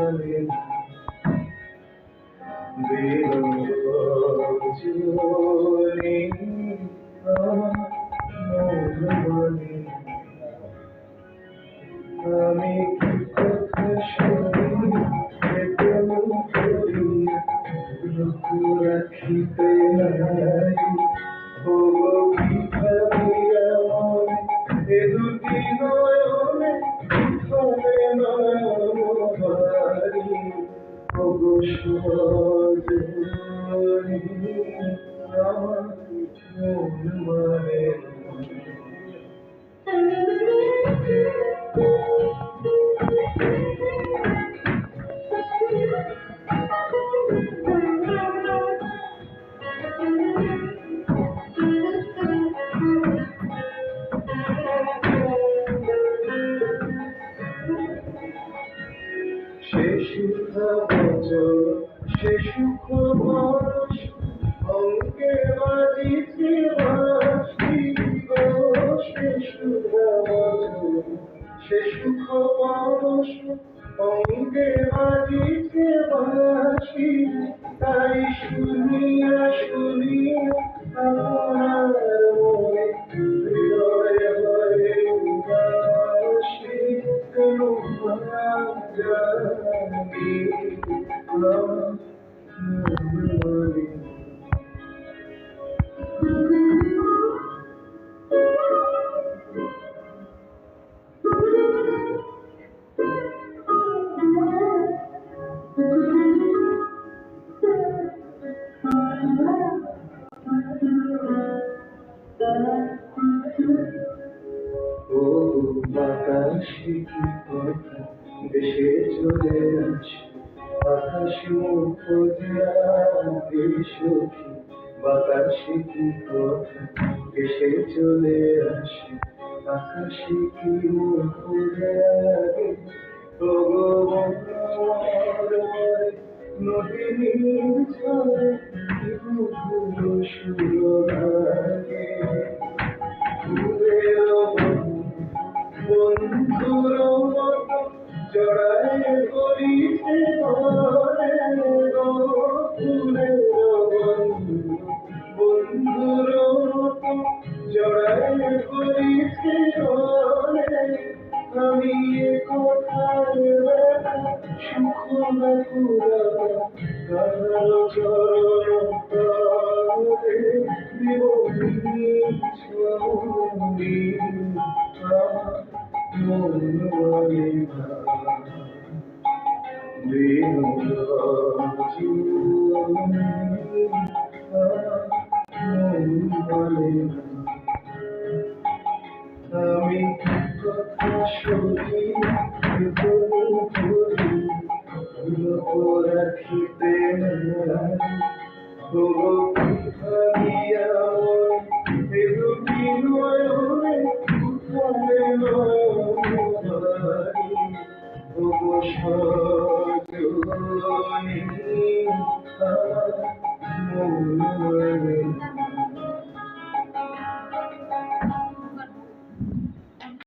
মানে বিরজনী মানে আমি কি কথা শুনি কেন করি রাখিতে নাই ও কি ভাবিয়া মনে এ দুটি নয়নে ধরে নয়নারি ওগো সজনী আমার মন মানে সে সুখ বচন সে সুখ বরস অঙ্গে বাজিছে বাঁশি গো সে সুখ বচন সে সুখ বরস অঙ্গে বাজিছে বাঁশি তাই শুনিয়া শুনিয়া আপনার মনে হৃদয় হয়ে উদাসী কোন জানি ও বাতাসে কি কথা দেশে চলে আসে আকাশ মুখ সখী বাতাসে কি কথা দেশে চলে আসে আকাশে কি মুখ লাগে তবু নদীর ছড়ে সুর লাগে বন্ধুর মতো জড়ায় করিছে ফুলের বন্ধুর মতো জড়ায় করিছে আমি কোথায় সুখ পুরা তার চরণ দিব ছবি মন বলে আমি কথা শুনি রাখিতে ভাবিয়া দুটি নয়নে উঠালে সজনী মন